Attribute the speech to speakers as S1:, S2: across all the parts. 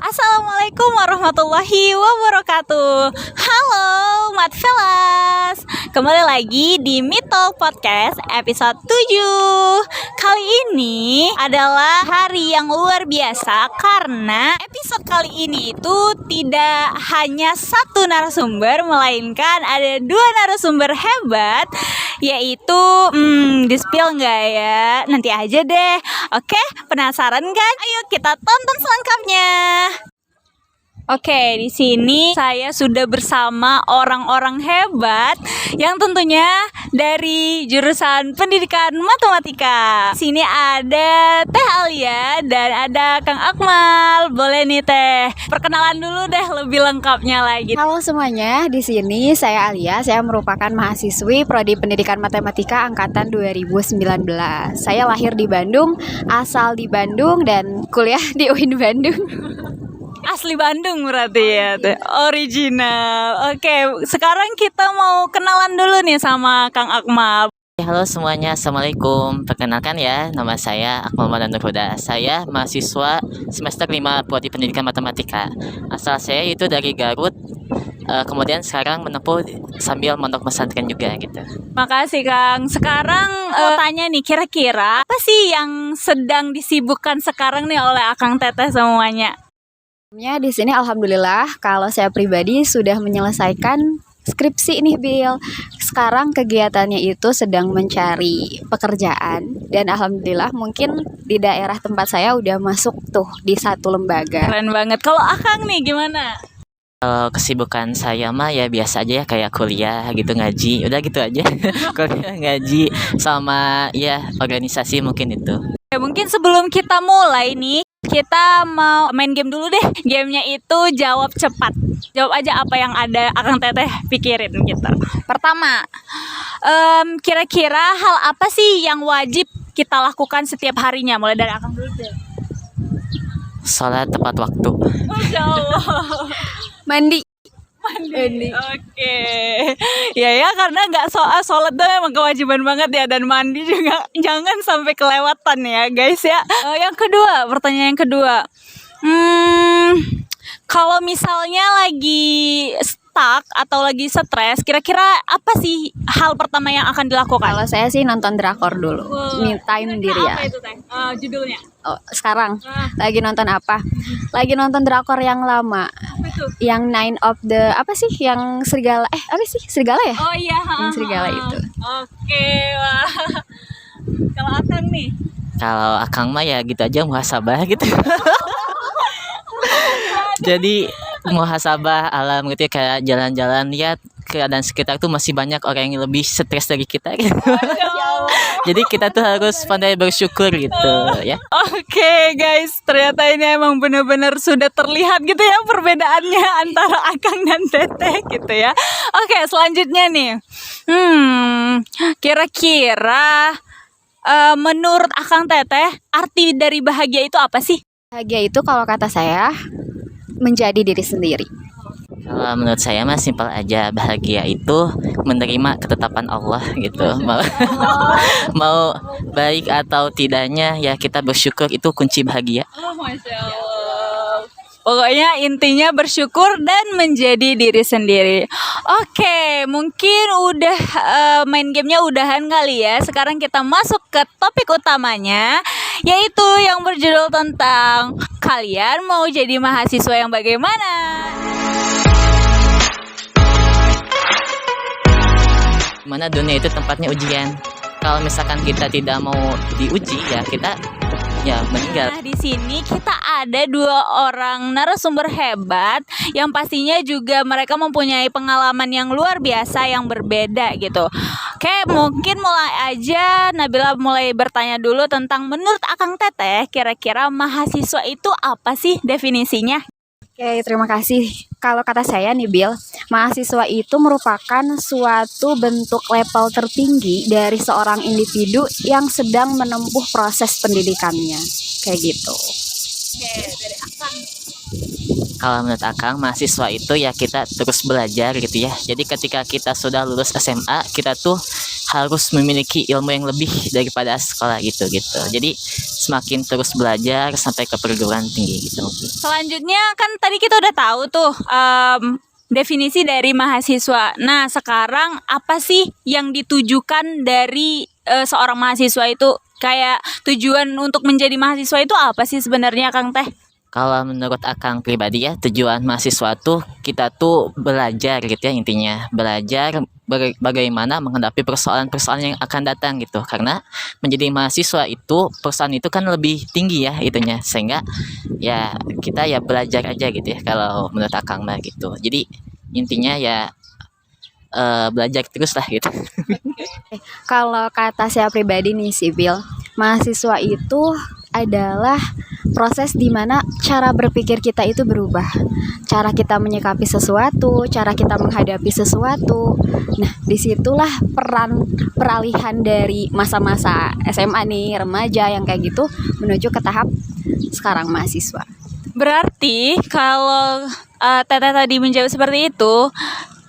S1: Assalamualaikum warahmatullahi wabarakatuh. Halo Matfelas, kembali lagi di Mito Podcast episode 7. Kali ini adalah hari yang luar biasa karena episode kali ini itu tidak hanya satu narasumber, melainkan ada dua narasumber hebat. Yaitu, di-spill nggak ya? Nanti aja deh. Oke, penasaran kan? Ayo kita tonton selengkapnya. Oke, di sini saya sudah bersama orang-orang hebat yang tentunya dari jurusan Pendidikan Matematika. Di sini ada Teh Alia dan ada Kang Akmal. Boleh nih Teh, perkenalan dulu deh lebih lengkapnya lagi.
S2: Halo semuanya, di sini saya Alia. Saya merupakan mahasiswi Prodi Pendidikan Matematika angkatan 2019. Saya lahir di Bandung, asal di Bandung dan kuliah di UIN Bandung.
S1: Asli Bandung berarti ya Teh. Original. Oke, sekarang kita mau kenalan dulu nih sama Kang Akmal.
S3: Halo semuanya, Assalamualaikum. Perkenalkan ya, nama saya Akmal Maulana Nurhuda. Saya mahasiswa semester 5 Prodi Pendidikan Matematika. Asal saya itu dari Garut. Kemudian sekarang menempuh sambil mondok pesantren juga gitu.
S1: Makasih Kang. Sekarang tanya nih, kira-kira apa sih yang sedang disibukkan sekarang nih oleh Akang Teteh semuanya?
S2: Di sini alhamdulillah kalau saya pribadi sudah menyelesaikan skripsi nih Bill. Sekarang kegiatannya itu sedang mencari pekerjaan dan alhamdulillah mungkin di daerah tempat saya udah masuk tuh di satu lembaga.
S1: Keren banget. Kalau Akang nih gimana?
S3: Kalau kesibukan saya mah ya biasa aja ya, kayak kuliah gitu, ngaji, udah gitu aja. Kuliah, ngaji, sama ya organisasi mungkin itu.
S1: Ya, mungkin sebelum kita mulai nih, kita mau main game dulu deh. Gamenya itu jawab cepat. Jawab aja apa yang ada Akang Teteh pikirin gitu. Pertama, kira-kira hal apa sih yang wajib kita lakukan setiap harinya? Mulai dari Akang dulu deh.
S3: Sholat tepat waktu.
S1: Masya Allah.
S2: Mandi.
S1: Oke. Ya karena nggak sholat tuh emang kewajiban banget ya, dan mandi juga jangan sampai kelewatan ya guys ya. Yang kedua, pertanyaan yang kedua. Kalau misalnya lagi stuck atau lagi stres, kira-kira apa sih hal pertama yang akan dilakukan?
S2: Kalau saya sih nonton drakor dulu. Me time diri ya.
S1: Apa itu Teh? Judulnya?
S2: Oh, sekarang lagi nonton apa? Lagi nonton drakor yang lama.
S1: Apa itu?
S2: Yang Nine of the apa sih? Yang serigala. Apa sih? Serigala ya?
S1: Oh iya.
S2: Yang serigala itu.
S1: Oke, wah. Kalau Akang nih?
S3: Kalau Akang mah ya gitu aja, muhasabah gitu. Jadi muhasabah alam gitu ya, kayak jalan-jalan, lihat keadaan sekitar tuh masih banyak orang yang lebih stres dari kita gitu. Jadi kita tuh harus pandai bersyukur gitu ya.
S1: Oke guys, ternyata ini emang benar-benar sudah terlihat gitu ya perbedaannya antara Akang dan Teteh gitu ya. Oke, selanjutnya nih, kira-kira menurut Akang Teteh arti dari bahagia itu apa sih?
S2: Bahagia itu kalau kata saya menjadi diri sendiri.
S3: Kalau menurut saya mah simpel aja, bahagia itu menerima ketetapan Allah gitu. Mau baik atau tidaknya ya kita bersyukur, itu kunci bahagia.
S1: Oh, Masya Allah. Pokoknya intinya bersyukur dan menjadi diri sendiri. Oke, mungkin udah main gamenya udahan kali ya. Sekarang kita masuk ke topik utamanya, yaitu yang berjudul tentang kalian mau jadi mahasiswa yang bagaimana?
S3: Mana dunia itu tempatnya ujian. Kalau misalkan kita tidak mau diuji ya kita ya meninggal.
S1: Nah, di sini kita ada dua orang narasumber hebat yang pastinya juga mereka mempunyai pengalaman yang luar biasa yang berbeda gitu. Oke, mungkin mulai aja Nabila mulai bertanya dulu tentang menurut Akang Teteh kira-kira mahasiswa itu apa sih definisinya?
S2: Oke, terima kasih. Kalau kata saya nih Bill, mahasiswa itu merupakan suatu bentuk level tertinggi dari seorang individu yang sedang menempuh proses pendidikannya. Kayak gitu.
S1: Oke, dari Akang.
S3: Kalau menurut Akang, mahasiswa itu ya kita terus belajar gitu ya. Jadi ketika kita sudah lulus SMA, kita tuh harus memiliki ilmu yang lebih daripada sekolah gitu. Jadi semakin terus belajar sampai ke perguruan tinggi gitu mungkin.
S1: Selanjutnya kan tadi kita udah tahu tuh definisi dari mahasiswa. Nah, sekarang apa sih yang ditujukan dari seorang mahasiswa itu? Kayak tujuan untuk menjadi mahasiswa itu apa sih sebenarnya, Kang Teh?
S3: Kalau menurut Akang pribadi ya, tujuan mahasiswa tuh kita tuh belajar gitu ya, intinya belajar bagaimana menghadapi persoalan-persoalan yang akan datang gitu. Karena menjadi mahasiswa itu persoalan itu kan lebih tinggi ya itunya, sehingga ya kita ya belajar aja gitu ya kalau menurut Akang mah gitu. Jadi intinya ya belajar terus lah gitu.
S2: Kalau kata saya pribadi nih sih Bill, mahasiswa itu adalah proses di mana cara berpikir kita itu berubah. Cara kita menyikapi sesuatu, cara kita menghadapi sesuatu. Nah, disitulah peran peralihan dari masa-masa SMA nih, remaja yang kayak gitu menuju ke tahap sekarang mahasiswa.
S1: Berarti kalau Teteh tadi menjawab seperti itu,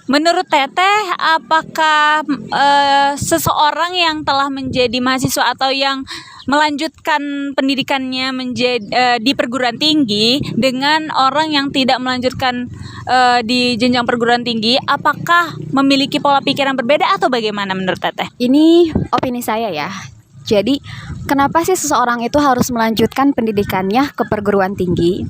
S1: menurut Teteh apakah seseorang yang telah menjadi mahasiswa atau yang melanjutkan pendidikannya menjadi di perguruan tinggi dengan orang yang tidak melanjutkan di jenjang perguruan tinggi, apakah memiliki pola pikir yang berbeda atau bagaimana menurut Teteh?
S2: Ini opini saya ya. Jadi, kenapa sih seseorang itu harus melanjutkan pendidikannya ke perguruan tinggi?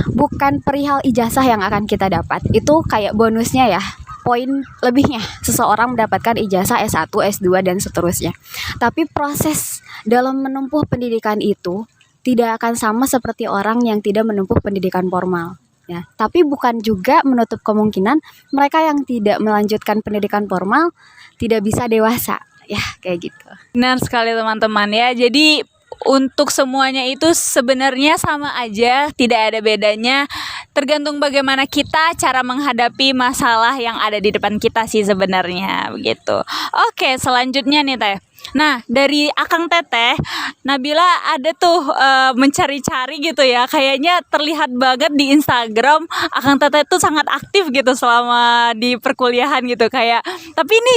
S2: Bukan perihal ijazah yang akan kita dapat. Itu kayak bonusnya ya. Poin lebihnya seseorang mendapatkan ijazah S1, S2 dan seterusnya. Tapi proses dalam menempuh pendidikan itu tidak akan sama seperti orang yang tidak menempuh pendidikan formal. Ya, tapi bukan juga menutup kemungkinan mereka yang tidak melanjutkan pendidikan formal tidak bisa dewasa. Ya, kayak gitu.
S1: Benar sekali teman-teman ya. Jadi untuk semuanya itu sebenarnya sama aja, tidak ada bedanya. Tergantung bagaimana kita cara menghadapi masalah yang ada di depan kita sih sebenarnya begitu. Oke, selanjutnya nih Teh. Nah, dari Akang Teteh, Nabila ada tuh mencari-cari gitu ya. Kayaknya terlihat banget di Instagram Akang Teteh tuh sangat aktif gitu selama di perkuliahan gitu kayak. Tapi ini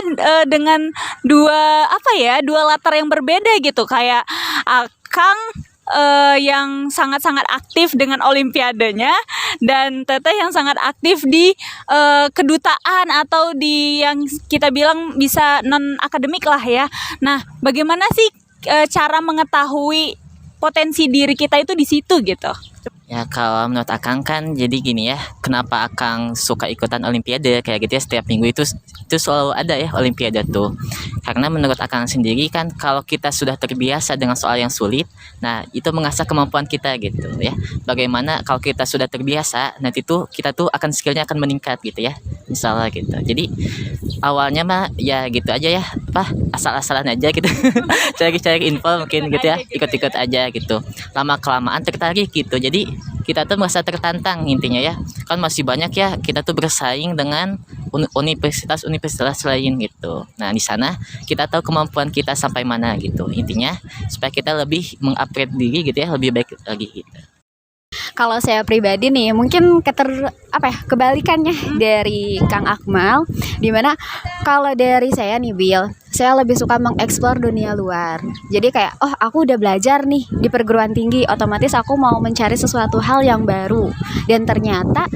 S1: dengan dua latar yang berbeda gitu. Kayak Akang yang sangat-sangat aktif dengan olimpiadenya dan Teteh yang sangat aktif di kedutaan atau di yang kita bilang bisa non akademik lah ya. Nah, bagaimana sih cara mengetahui potensi diri kita itu di situ gitu?
S3: Ya kalau menurut Akang kan jadi gini ya, kenapa Akang suka ikutan olimpiade kayak gitu ya, setiap minggu itu selalu ada ya olimpiade tuh. Karena menurut Akang sendiri kan kalau kita sudah terbiasa dengan soal yang sulit, nah itu mengasah kemampuan kita gitu ya. Bagaimana kalau kita sudah terbiasa, nanti tuh kita tuh akan skillnya akan meningkat gitu ya, misalnya gitu. Jadi awalnya mah ya gitu aja ya, asal-asalan aja gitu. Cari-cari info mungkin gitu ya, ikut-ikut aja gitu. Lama kelamaan tertarik gitu. Jadi kita tuh merasa tertantang intinya ya, kan masih banyak ya kita tuh bersaing dengan universitas lain gitu. Nah di sana kita tahu kemampuan kita sampai mana gitu, intinya supaya kita lebih mengupgrade diri gitu ya, lebih baik lagi gitu.
S2: Kalau saya pribadi nih mungkin kebalikannya dari Kang Akmal, dimana kalau dari saya nih Bill, saya lebih suka mengeksplor dunia luar. Jadi kayak aku udah belajar nih di perguruan tinggi, otomatis aku mau mencari sesuatu hal yang baru. Dan ternyata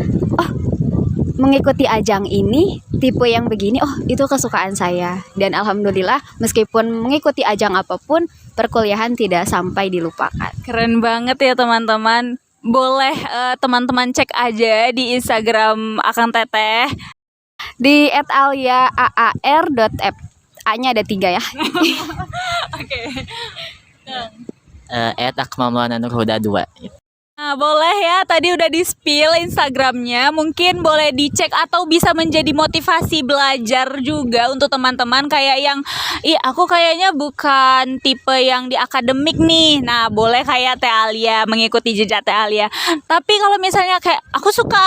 S2: mengikuti ajang ini tipe yang begini, itu kesukaan saya. Dan alhamdulillah meskipun mengikuti ajang apapun, perkuliahan tidak sampai dilupakan.
S1: Keren banget ya teman-teman. Boleh teman-teman cek aja di Instagram Akang Teteh
S2: di @alia_aar.f. A-nya ada 3 ya.
S1: Oke.
S3: @akmalmananurhuda 2.
S1: Nah, boleh ya, tadi udah di-spill Instagramnya, mungkin boleh dicek atau bisa menjadi motivasi belajar juga untuk teman-teman kayak yang, aku kayaknya bukan tipe yang di akademik nih. Nah, boleh kayak Teh Alia, mengikuti jejak Teh Alia. Tapi kalau misalnya kayak, aku suka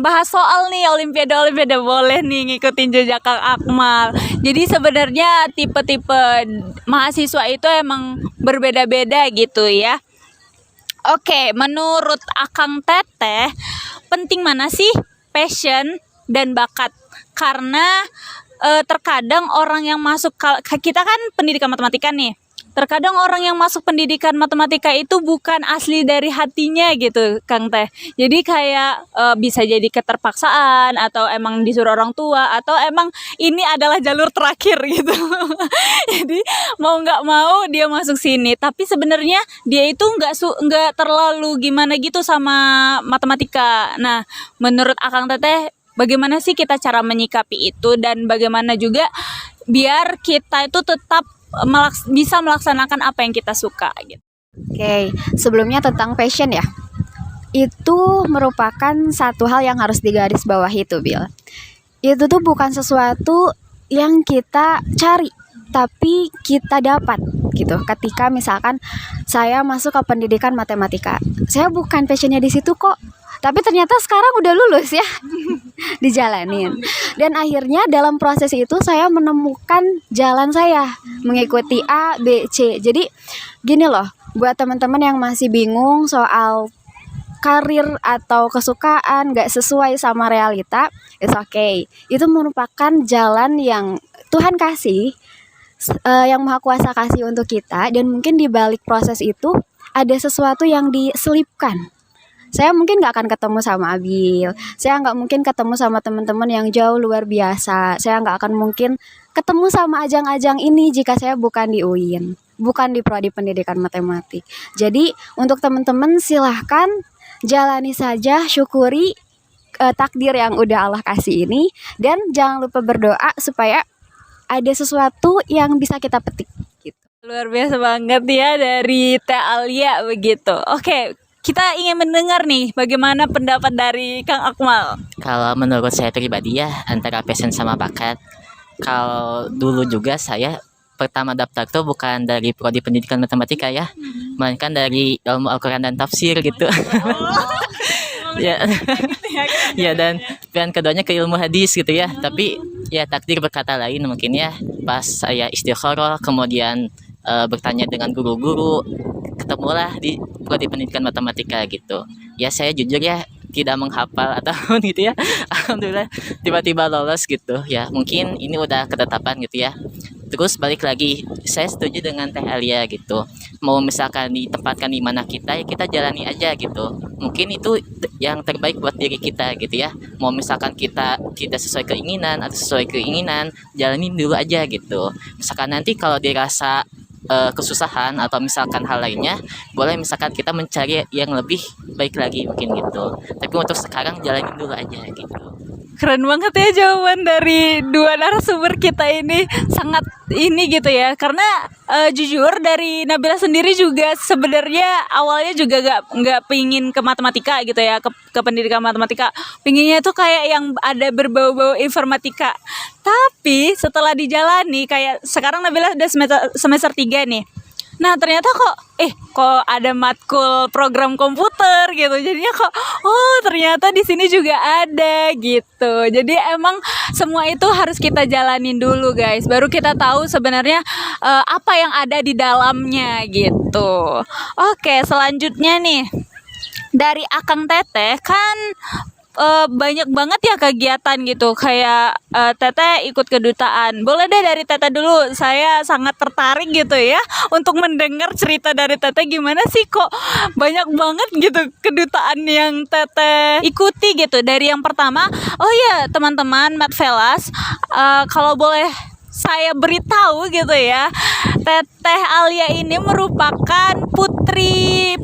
S1: bahas soal nih, olimpiade, boleh nih ngikutin jejak Kang Akmal. Jadi sebenarnya tipe-tipe mahasiswa itu emang berbeda-beda gitu ya. Oke, menurut Akang Teteh, penting mana sih passion dan bakat? Karena terkadang orang yang masuk kita kan pendidikan matematika nih. Terkadang orang yang masuk pendidikan matematika itu bukan asli dari hatinya gitu, Kang Teh. Jadi kayak bisa jadi keterpaksaan atau emang disuruh orang tua atau emang ini adalah jalur terakhir gitu. Jadi mau nggak mau dia masuk sini. Tapi sebenarnya dia itu nggak terlalu gimana gitu sama matematika. Nah, menurut Akang Teteh, bagaimana sih kita cara menyikapi itu dan bagaimana juga biar kita itu tetap bisa melaksanakan apa yang kita suka gitu.
S2: Oke, sebelumnya tentang passion ya. Itu merupakan satu hal yang harus digarisbawahi tuh, Bil. Itu tuh bukan sesuatu yang kita cari, tapi kita dapat gitu. Ketika misalkan saya masuk ke pendidikan matematika, saya bukan passionnya di situ kok, tapi ternyata sekarang udah lulus ya, dijalanin. Dan akhirnya dalam proses itu saya menemukan jalan saya, mengikuti A, B, C. Jadi gini loh, buat teman-teman yang masih bingung soal karir atau kesukaan gak sesuai sama realita, it's okay. Itu merupakan jalan yang Tuhan kasih, yang Maha Kuasa kasih untuk kita. Dan mungkin di balik proses itu ada sesuatu yang diselipkan. Saya mungkin gak akan ketemu sama Abil, saya gak mungkin ketemu sama teman-teman yang jauh luar biasa, saya gak akan mungkin ketemu sama ajang-ajang ini jika saya bukan di UIN, bukan di Prodi Pendidikan Matematik. Jadi untuk teman-teman silahkan jalani saja, syukuri takdir yang udah Allah kasih ini, dan jangan lupa berdoa supaya ada sesuatu yang bisa kita petik gitu.
S1: Luar biasa banget ya dari Teh Alia begitu. Oke, kita ingin mendengar nih bagaimana pendapat dari Kang Akmal.
S3: Kalau menurut saya pribadi ya, antara passion sama bakat. Kalau dulu juga saya pertama daftar tuh bukan dari Prodi Pendidikan Matematika ya, melainkan dari ilmu Al-Quran dan tafsir gitu. Ya, ya dan keduanya ke ilmu hadis gitu ya. Tapi ya takdir berkata lain mungkin ya. Pas saya istikharah kemudian bertanya dengan guru-guru, ketemulah di Prodi Pendidikan Matematika gitu. Ya saya jujur ya tidak menghafal atau gitu ya. Alhamdulillah tiba-tiba lolos gitu ya. Mungkin ini udah ketetapan gitu ya. Terus balik lagi, saya setuju dengan Teh Alia gitu. Mau misalkan ditempatkan di mana kita, ya kita jalani aja gitu. Mungkin itu yang terbaik buat diri kita gitu ya. Mau misalkan kita sesuai keinginan atau sesuai keinginan, jalanin dulu aja gitu. Misalkan nanti kalau dirasa kesusahan atau misalkan hal lainnya, boleh misalkan kita mencari yang lebih baik lagi mungkin gitu. Tapi untuk sekarang jalanin dulu aja gitu.
S1: Keren banget ya jawaban dari dua narasumber kita ini, sangat ini gitu ya. Karena jujur dari Nabila sendiri juga sebenarnya awalnya juga nggak pingin ke matematika gitu ya, ke pendidikan matematika. Pinginnya tuh kayak yang ada berbau-bau informatika. Tapi setelah dijalani kayak sekarang Nabila udah semester 3 nih. Nah ternyata kok ada matkul program komputer gitu. Jadinya kok ternyata di sini juga ada gitu. Jadi emang semua itu harus kita jalanin dulu guys. Baru kita tahu sebenarnya apa yang ada di dalamnya gitu. Oke, selanjutnya nih dari Akang Teteh kan banyak banget ya kegiatan gitu. Kayak Teteh ikut kedutaan. Boleh deh dari Teteh dulu. Saya sangat tertarik gitu ya untuk mendengar cerita dari Teteh, gimana sih kok banyak banget gitu kedutaan yang Teteh ikuti gitu. Dari yang pertama, teman-teman Matfellas, kalau boleh saya beritahu gitu ya, Teteh Alia ini merupakan putri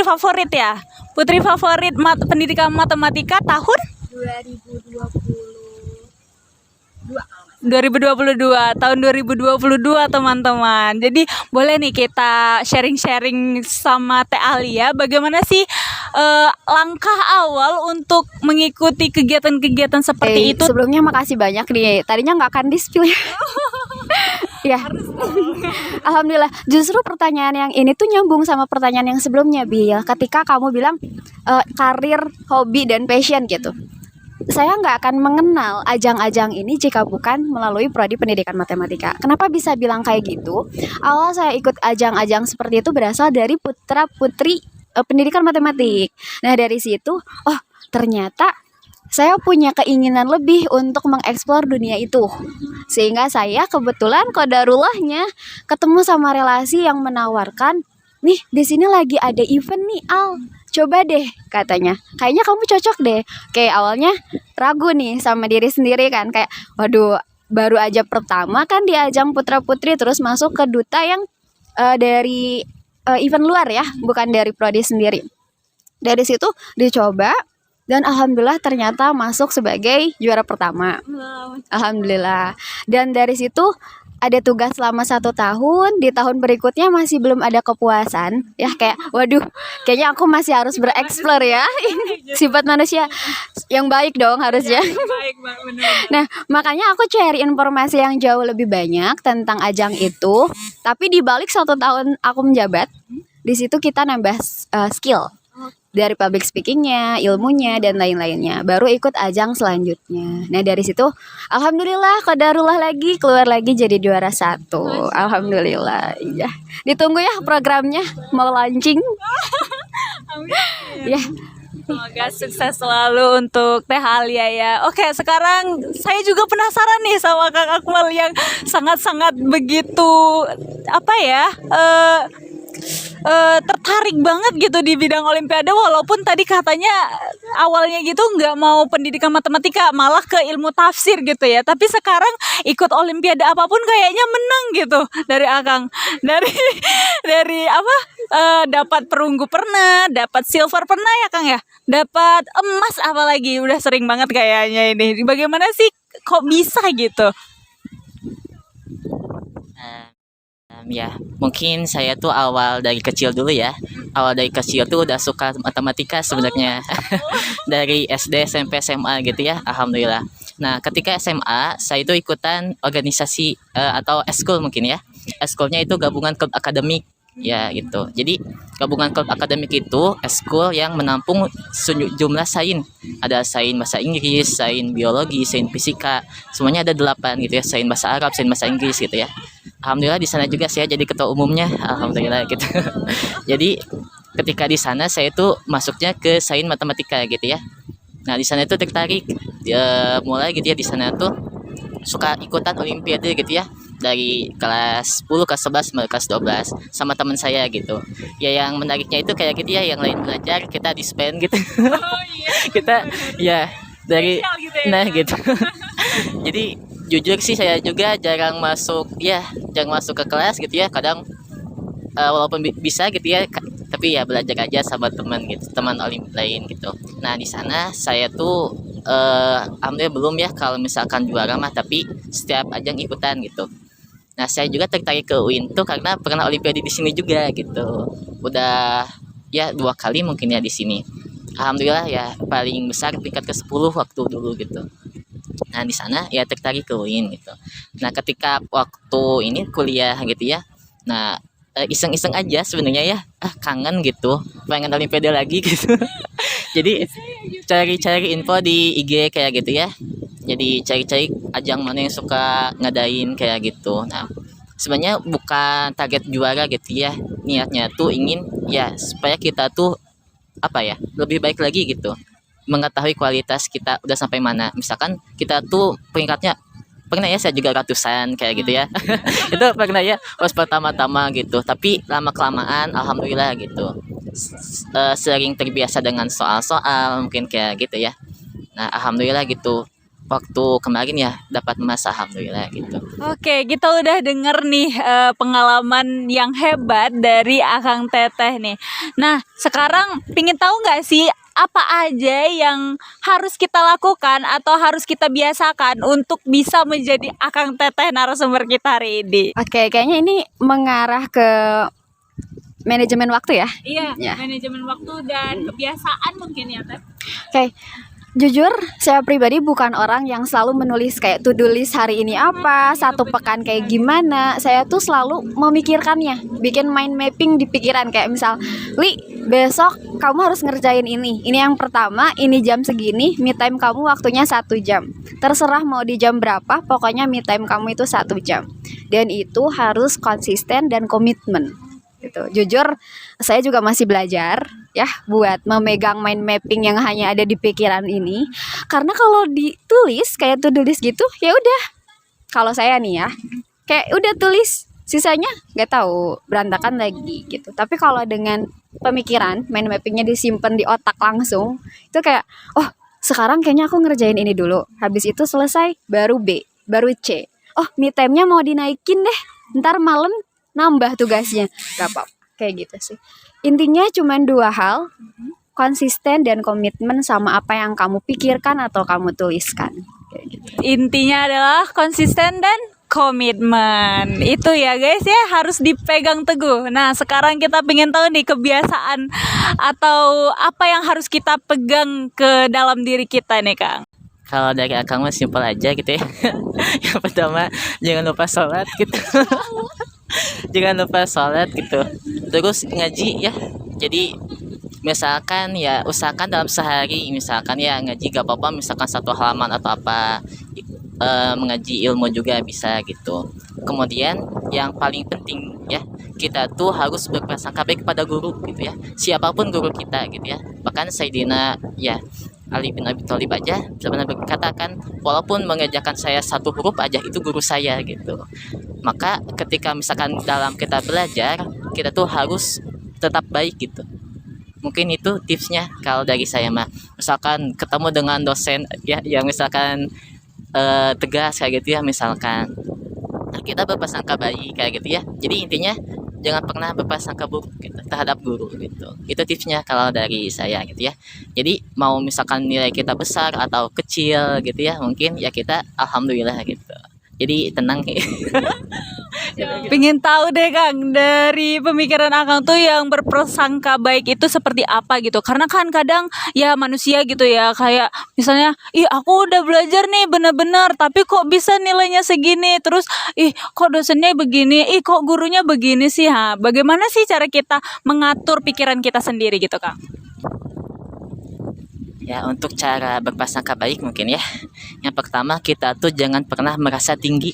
S1: favorit ya. Putri favorit pendidikan matematika tahun 2022 tahun 2022 teman-teman. Jadi boleh nih kita sharing-sharing sama Teh Alia bagaimana sih langkah awal untuk mengikuti kegiatan-kegiatan seperti itu.
S2: Sebelumnya makasih banyak nih. Tadinya nggak akan di-spill ya. Alhamdulillah. Justru pertanyaan yang ini tuh nyambung sama pertanyaan yang sebelumnya, Bil. Ketika kamu bilang karir, hobi, dan passion gitu. Saya nggak akan mengenal ajang-ajang ini jika bukan melalui Prodi Pendidikan Matematika. Kenapa bisa bilang kayak gitu? Awal saya ikut ajang-ajang seperti itu berasal dari putra-putri pendidikan matematik. Nah dari situ, ternyata saya punya keinginan lebih untuk mengeksplor dunia itu. Sehingga saya kebetulan kodarullahnya ketemu sama relasi yang menawarkan, nih di sini lagi ada event nih Al, coba deh katanya. Kayaknya kamu cocok deh. Kayak awalnya ragu nih sama diri sendiri kan, kayak waduh baru aja pertama kan di ajang putra putri terus masuk ke duta yang dari event luar ya, bukan dari prodi sendiri. Dari situ dicoba dan alhamdulillah ternyata masuk sebagai juara pertama. Alhamdulillah. Dan dari situ ada tugas selama 1 tahun. Di tahun berikutnya masih belum ada kepuasan. Ya kayak waduh, kayaknya aku masih harus bereksplor ya. Sifat manusia yang baik dong harusnya. Nah, makanya aku cari informasi yang jauh lebih banyak tentang ajang itu. Tapi di balik 1 tahun aku menjabat, di situ kita nambah skill dari public speakingnya, ilmunya dan lain-lainnya. Baru ikut ajang selanjutnya. Nah dari situ, alhamdulillah qadarullah lagi keluar lagi jadi juara 1. Alhamdulillah. Iya. Ditunggu ya programnya mau launching. Ya.
S1: Semoga sukses selalu untuk Teh Alia ya. Oke, sekarang saya juga penasaran nih sama Kak Akmal yang sangat-sangat begitu apa ya? Tertarik banget gitu di bidang olimpiade, walaupun tadi katanya awalnya gitu nggak mau pendidikan matematika, malah ke ilmu tafsir gitu ya, tapi sekarang ikut olimpiade apapun kayaknya menang gitu dari Akang, dari apa, dapat perunggu pernah, dapat silver pernah ya Kang ya, dapat emas apalagi udah sering banget kayaknya ini. Bagaimana sih kok bisa gitu?
S3: Ya, mungkin saya tuh awal dari kecil dulu ya. Awal dari kecil tuh udah suka matematika sebenarnya. Dari SD, SMP, SMA gitu ya. Alhamdulillah. Nah, ketika SMA, saya itu ikutan organisasi atau eskul mungkin ya. Eskulnya itu gabungan klub akademik ya gitu. Jadi gabungan klub akademik itu eskul yang menampung jumlah sains. Ada sains bahasa Inggris, sains biologi, sains fisika. Semuanya ada 8 gitu ya. Sains bahasa Arab, sains bahasa Inggris gitu ya. Alhamdulillah di sana juga saya jadi ketua umumnya, alhamdulillah gitu. Jadi ketika di sana saya tuh masuknya ke sains matematika gitu ya. Nah di sana itu tertarik, mulai gitu ya, di sana tuh suka ikutan olimpiade gitu ya, dari kelas 10, kelas 11, sampai kelas 12 sama teman saya gitu. Ya yang menariknya itu kayak gitu ya, yang lain belajar kita dispen gitu. Kita ya dari nah gitu. Jadi jujur sih saya juga jarang masuk ke kelas gitu ya, kadang walaupun bisa gitu ya, tapi ya belajar aja sama teman gitu, teman olim lain gitu. Nah di sana saya tuh alhamdulillah belum ya kalau misalkan juara mah, tapi setiap ajang ikutan gitu. Nah saya juga tertarik ke UIN tuh karena pernah olimpiade di sini juga gitu, udah ya 2 kali mungkin ya di sini. Alhamdulillah ya paling besar tingkat ke-10 waktu dulu gitu. Nah di sana ya tertarik ke UIN gitu. Nah ketika waktu ini kuliah gitu ya, nah iseng-iseng aja sebenarnya ya, kangen gitu, pengen olimpiade lagi gitu. Jadi cari-cari info di IG kayak gitu ya. Jadi cari-cari ajang mana yang suka ngadain kayak gitu. Nah sebenarnya bukan target juara gitu ya, niatnya tuh ingin ya supaya kita tuh apa ya, lebih baik lagi gitu, mengetahui kualitas kita udah sampai mana. Misalkan kita tuh peringkatnya pernah ya, saya juga ratusan kayak gitu ya. Itu pernah ya pas pertama-tama gitu, tapi lama kelamaan alhamdulillah gitu, sering terbiasa dengan soal-soal mungkin kayak gitu ya. Nah alhamdulillah gitu, waktu kemarin ya dapat emas, alhamdulillah gitu.
S1: Oke, kita udah denger nih pengalaman yang hebat dari Akang Teteh nih. Nah, sekarang pingin tahu nggak sih apa aja yang harus kita lakukan atau harus kita biasakan untuk bisa menjadi Akang Teteh narasumber kita hari ini?
S2: Oke, kayaknya ini mengarah ke manajemen waktu ya.
S1: Iya,
S2: Ya.
S1: manajemen waktu dan kebiasaan mungkin ya, Teh.
S2: Oke, jujur saya pribadi bukan orang yang selalu menulis kayak to do list hari ini apa, 1 pekan kayak gimana. Saya tuh selalu memikirkannya, bikin mind mapping di pikiran, kayak misal, Li, besok kamu harus ngerjain ini yang pertama, ini jam segini, me time kamu waktunya 1 jam. Terserah mau di jam berapa, pokoknya me time kamu itu 1 jam. Dan itu harus konsisten dan komitmen gitu. Jujur saya juga masih belajar ya buat memegang mind mapping yang hanya ada di pikiran ini. Karena kalau ditulis kayak to-do list gitu, ya udah. Kalau saya nih ya, kayak udah tulis, sisanya nggak tahu, berantakan lagi gitu. Tapi kalau dengan pemikiran, mind mappingnya disimpan di otak langsung, itu kayak, oh sekarang kayaknya aku ngerjain ini dulu. Habis itu selesai, baru B, baru C. Oh me time-nya mau dinaikin deh, ntar malam nambah tugasnya. Gak apa-apa, kayak gitu sih. Intinya cuma dua hal, konsisten dan komitmen sama apa yang kamu pikirkan atau kamu tuliskan. Kayak gitu.
S1: Intinya adalah konsisten dan komitmen. Itu ya guys ya, harus dipegang teguh. Nah sekarang kita pengen tahu nih kebiasaan atau apa yang harus kita pegang ke dalam diri kita nih Kang.
S3: Kalau dari akang mah simpel aja gitu ya. Yang pertama, jangan lupa sholat gitu. Jangan lupa sholat gitu. Terus ngaji ya. Jadi misalkan ya usahakan dalam sehari, misalkan ya ngaji gak apa-apa, misalkan satu halaman atau apa, mengaji ilmu juga bisa gitu. Kemudian yang paling penting ya, kita tuh harus berprasangka baik kepada guru gitu ya, siapapun guru kita gitu ya. Bahkan Sayyidina ya Ali bin Abi Thalib aja sebenarnya berkatakan, walaupun mengerjakan saya satu huruf aja itu guru saya gitu. Maka ketika misalkan dalam kita belajar, kita tuh harus tetap baik gitu. Mungkin itu tipsnya kalau dari saya mah. Misalkan ketemu dengan dosen ya yang misalkan tegas kayak gitu ya, misalkan kita berprasangka baik kayak gitu ya. Jadi intinya jangan pernah berprasangka buruk gitu, terhadap guru gitu. Itu tipsnya kalau dari saya gitu ya. Jadi mau misalkan nilai kita besar atau kecil gitu ya, mungkin ya kita alhamdulillah gitu. Jadi tenang.
S1: Pengen tahu deh Kang, dari pemikiran Akang tuh yang berprasangka baik itu seperti apa gitu. Karena kan kadang ya manusia gitu ya, kayak misalnya, ih aku udah belajar nih bener-bener, tapi kok bisa nilainya segini. Terus, ih kok dosennya begini, ih kok gurunya begini sih. Ha, bagaimana sih cara kita mengatur pikiran kita sendiri gitu Kang?
S3: Ya untuk cara berprasangka baik mungkin ya. Yang pertama, kita tuh jangan pernah merasa tinggi.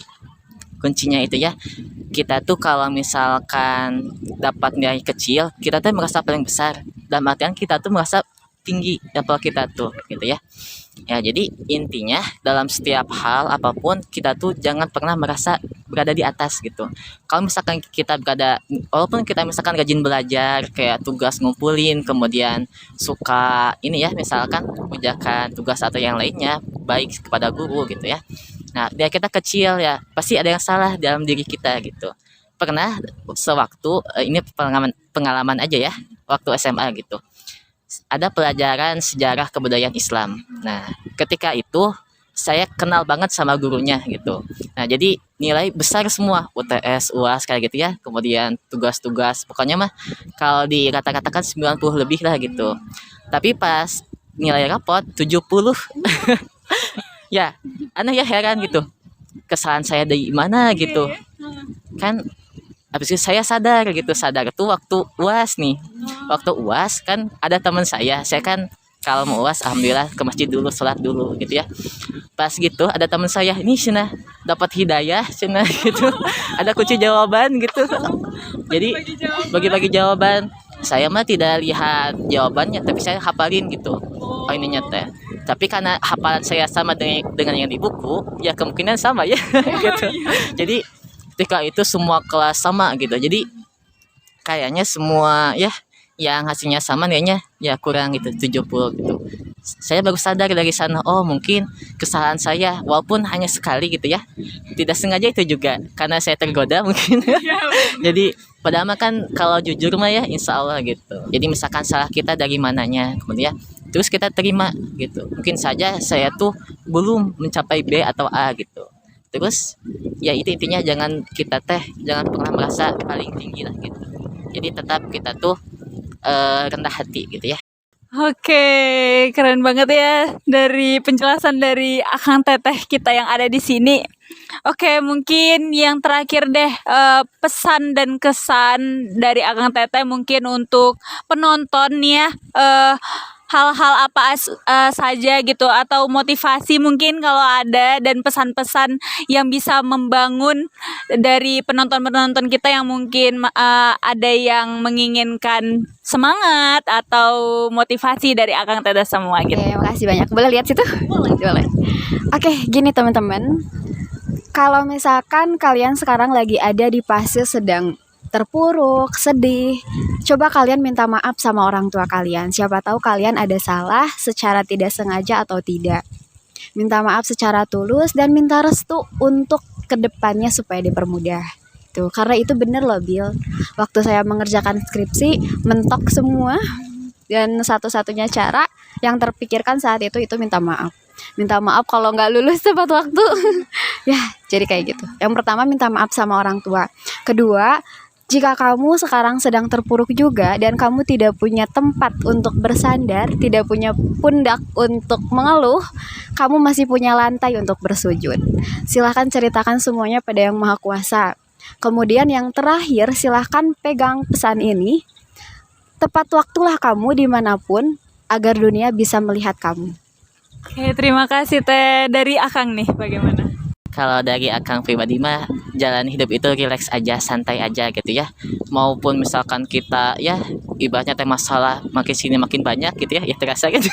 S3: Kuncinya itu ya. Kita tuh kalau misalkan dapat nilai kecil, kita tuh merasa paling besar. Dalam artian kita tuh merasa tinggi level kita tuh gitu ya. Ya jadi intinya dalam setiap hal apapun kita tuh jangan pernah merasa berada di atas gitu. Kalau misalkan kita berada, walaupun kita misalkan rajin belajar kayak tugas ngumpulin, kemudian suka ini ya misalkan mengerjakan tugas atau yang lainnya baik kepada guru gitu ya. Nah dia kita kecil ya pasti ada yang salah dalam diri kita gitu. Pernah sewaktu ini pengalaman aja ya waktu SMA gitu. Ada pelajaran sejarah kebudayaan Islam. Nah, ketika itu saya kenal banget sama gurunya gitu. Nah, jadi nilai besar semua, UTS, UAS kayak gitu ya. Kemudian tugas-tugas, pokoknya mah kalau dikata-katakan 90 lebih lah gitu. Tapi pas nilai rapot 70. Ya, aneh ya, heran gitu. Kesalahan saya dari mana gitu. Kan habis itu saya sadar tuh waktu UAS nih. Waktu UAS kan ada teman saya kan kalau mau UAS alhamdulillah ke masjid dulu, sholat dulu gitu ya. Pas gitu ada teman saya, ini cina dapat hidayah cina gitu. Ada kunci jawaban gitu. Jadi bagi-bagi jawaban. Saya mah tidak lihat jawabannya tapi saya hafalin gitu. Oh ininya teh. Tapi karena hafalan saya sama dengan yang di buku, ya kemungkinan sama ya gitu. Jadi ketika itu semua kelas sama gitu. Jadi kayaknya semua ya yang hasilnya sama nilainya ya kurang gitu 70 gitu. Saya baru sadar dari sana, oh mungkin kesalahan saya walaupun hanya sekali gitu ya. Tidak sengaja itu juga karena saya tergoda mungkin. Jadi padahal mah kan kalau jujur mah ya insya Allah gitu. Jadi misalkan salah kita dari mananya kemudian terus kita terima gitu. Mungkin saja saya tuh belum mencapai B atau A gitu. Terus ya itu intinya jangan pernah merasa paling tinggi lah gitu. Jadi tetap kita tuh rendah hati gitu ya.
S1: Oke, keren banget ya dari penjelasan dari Akang Teteh kita yang ada di sini. Oke, mungkin yang terakhir deh, pesan dan kesan dari Akang Teteh mungkin untuk penonton ya. hal-hal saja gitu, atau motivasi mungkin kalau ada, dan pesan-pesan yang bisa membangun dari penonton-penonton kita yang mungkin ada yang menginginkan semangat atau motivasi dari Akang Teteh semua gitu.
S2: Oke, makasih banyak. Boleh lihat situ? Boleh. Oke, gini teman-teman. Kalau misalkan kalian sekarang lagi ada di fase sedang terpuruk, sedih, coba kalian minta maaf sama orang tua kalian. Siapa tahu kalian ada salah secara tidak sengaja atau tidak. Minta maaf secara tulus dan minta restu untuk kedepannya supaya dipermudah. Tuh, karena itu bener loh Bill. Waktu saya mengerjakan skripsi, mentok semua. Dan satu-satunya cara yang terpikirkan saat itu minta maaf. Minta maaf kalau nggak lulus tepat waktu. Ya, jadi kayak gitu. Yang pertama, minta maaf sama orang tua. Kedua, jika kamu sekarang sedang terpuruk juga dan kamu tidak punya tempat untuk bersandar, tidak punya pundak untuk mengeluh, kamu masih punya lantai untuk bersujud. Silahkan ceritakan semuanya pada Yang Maha Kuasa. Kemudian yang terakhir, silahkan pegang pesan ini. Tepat waktulah kamu dimanapun agar dunia bisa melihat kamu.
S1: Oke, terima kasih Teh. Dari Akang nih bagaimana?
S3: Kalau dari Akang pribadi mah jalan hidup itu rileks aja, santai aja gitu ya. Maupun misalkan kita ya ibaratnya teh masalah makin sini makin banyak gitu ya terasa gitu.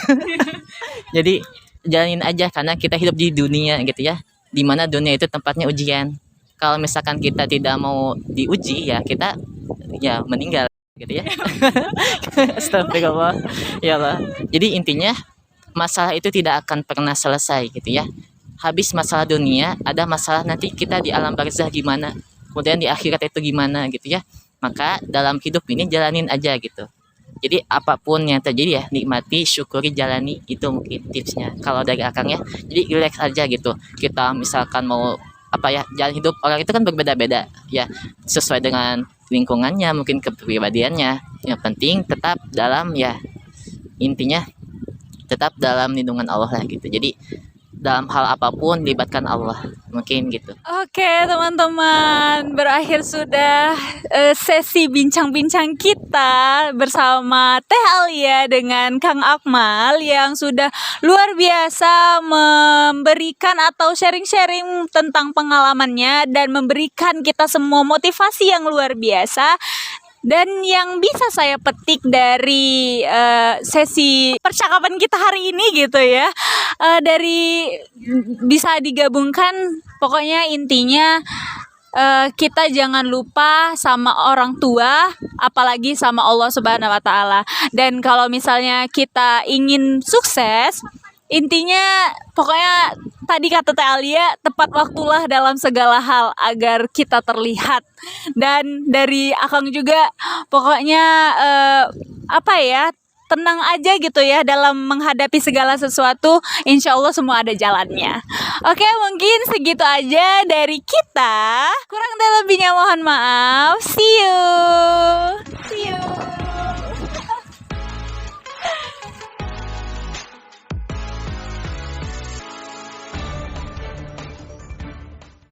S3: Jadi jalanin aja karena kita hidup di dunia gitu ya. Dimana dunia itu tempatnya ujian. Kalau misalkan kita tidak mau diuji ya kita ya meninggal gitu ya. Astagfirullah. Ya Allah. Jadi intinya masalah itu tidak akan pernah selesai gitu ya. Habis masalah dunia, ada masalah nanti kita di alam barzah gimana, kemudian di akhirat itu gimana gitu ya. Maka dalam hidup ini jalanin aja gitu. Jadi apapun yang terjadi ya nikmati, syukuri, jalani, itu mungkin tipsnya kalau dari Akang ya. Jadi relax aja gitu. Kita misalkan mau jalan hidup orang itu kan berbeda-beda ya, sesuai dengan lingkungannya, mungkin kepribadiannya. Yang penting tetap dalam ya, intinya tetap dalam lindungan Allah lah gitu. Jadi dalam hal apapun libatkan Allah, mungkin gitu.
S1: Oke teman-teman, berakhir sudah sesi bincang-bincang kita bersama Teh Alia dengan Kang Akmal yang sudah luar biasa memberikan atau sharing-sharing tentang pengalamannya dan memberikan kita semua motivasi yang luar biasa. Dan yang bisa saya petik dari sesi percakapan kita hari ini gitu ya, dari bisa digabungkan, pokoknya intinya kita jangan lupa sama orang tua, apalagi sama Allah Subhanahu wa Ta'ala. Dan kalau misalnya kita ingin sukses, intinya pokoknya tadi kata Teh Alia, tepat waktulah dalam segala hal agar kita terlihat. Dan dari Akang juga pokoknya tenang aja gitu ya dalam menghadapi segala sesuatu. Insya Allah semua ada jalannya. Oke, mungkin segitu aja dari kita. Kurang dan lebihnya mohon maaf. See you.